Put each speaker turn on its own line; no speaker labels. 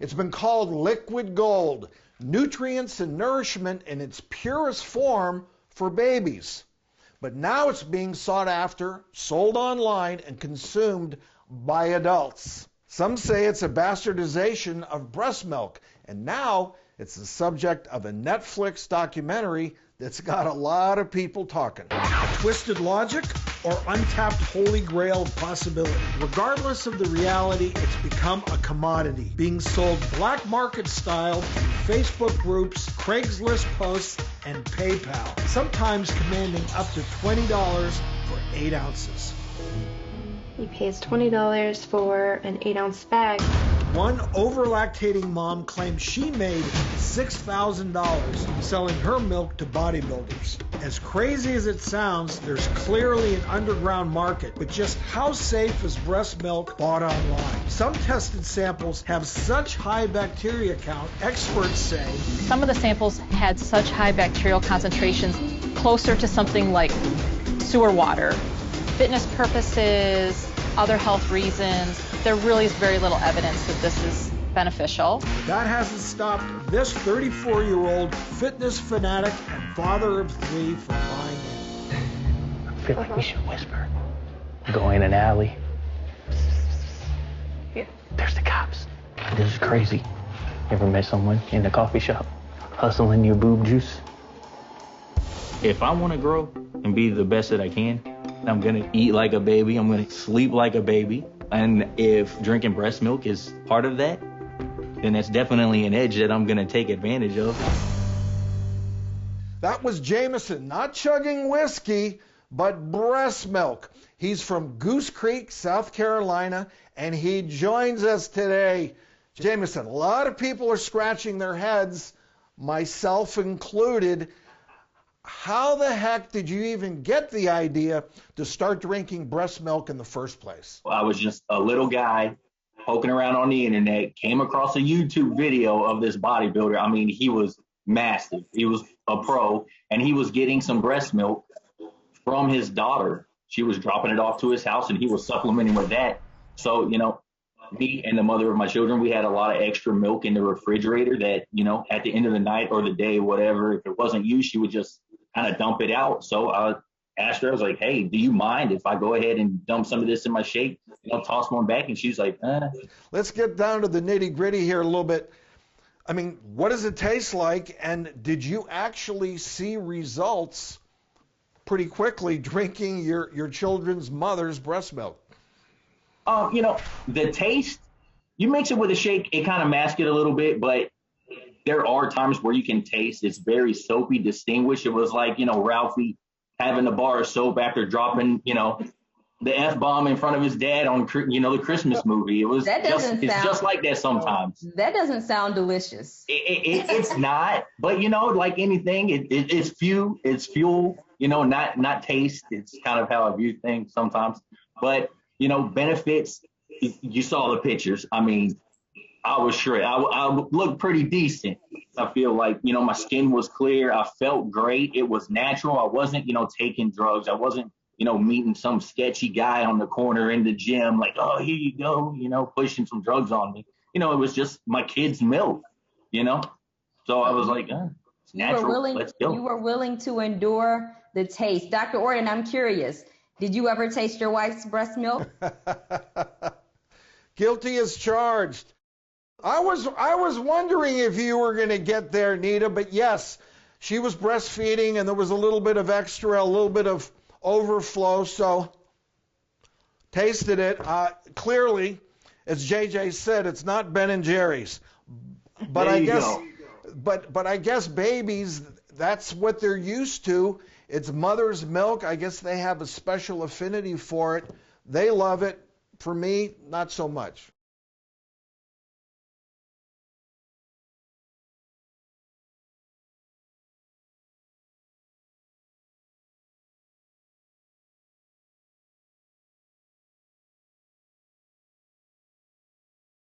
It's been called liquid gold, nutrients and nourishment in its purest form for babies. But now it's being sought after, sold online, and consumed by adults. Some say it's a bastardization of breast milk, and now it's the subject of a Netflix documentary that's got a lot of people talking. Twisted logic or untapped holy grail possibility. Regardless of the reality, it's become a commodity, being sold black market style in Facebook groups, Craigslist posts, and PayPal, sometimes commanding up to $20 for 8 ounces.
He pays $20 for an 8-ounce bag.
One over-lactating mom claims she made $6,000 selling her milk to bodybuilders. As crazy as it sounds, there's clearly an underground market, but just how safe is breast milk bought online? Some tested samples have such high bacteria count, experts say.
Some of the samples had such high bacterial concentrations, closer to something like sewer water. Fitness purposes, other health reasons, there really is very little evidence that this is beneficial.
That hasn't stopped this 34-year-old fitness fanatic and father of 3 from buying in.
I feel like we should whisper. Go in an alley.
Yeah.
There's the cops. This is crazy. You ever met someone in the coffee shop hustling your boob juice? If I want to grow and be the best that I can, I'm going to eat like a baby. I'm going to sleep like a baby. And if drinking breast milk is part of that, then that's definitely an edge that I'm going to take advantage of.
That was Jameson, not chugging whiskey, but breast milk. He's from Goose Creek, South Carolina, and he joins us today. Jameson, a lot of people are scratching their heads, myself included. How the heck did you even get the idea to start drinking breast milk in the first place?
I was just a little guy poking around on the internet, came across a YouTube video of this bodybuilder. I mean, he was massive. He was a pro, and he was getting some breast milk from his daughter. She was dropping it off to his house, and he was supplementing with that. So, me and the mother of my children, we had a lot of extra milk in the refrigerator that, at the end of the night or the day, whatever, if it wasn't used, she would just kind of dump it out. So I asked her, I was like, hey, do you mind if I go ahead and dump some of this in my shake, toss one back? And she's like,
Let's get down to the nitty gritty here a little bit. I mean, what does it taste like? And did you actually see results pretty quickly drinking your children's mother's breast milk?
The taste, you mix it with a shake, it kind of masks it a little bit, but there are times where you can taste it's very soapy, distinguished. It was like, Ralphie having a bar of soap after dropping, the F-bomb in front of his dad on, the Christmas movie. It was it's just like that sometimes.
That doesn't sound delicious.
It's not, but like anything, it's fuel, not taste. It's kind of how I view things sometimes. But, benefits, you saw the pictures. I mean, I was sure I looked pretty decent. I feel like, my skin was clear. I felt great. It was natural. I wasn't, taking drugs. I wasn't, meeting some sketchy guy on the corner in the gym, like, oh, here you go, pushing some drugs on me. It was just my kid's milk, So I was like, it's natural. Let's go.
You were willing to endure the taste. Dr. Orton, I'm curious. Did you ever taste your wife's breast milk?
Guilty as charged. I was wondering if you were going to get there, Nita, but yes, she was breastfeeding and there was a little bit of extra, a little bit of overflow, so tasted it. Clearly, as JJ said, it's not Ben and Jerry's. But I guess babies, that's what they're used to. It's mother's milk. I guess they have a special affinity for it. They love it. For me, not so much.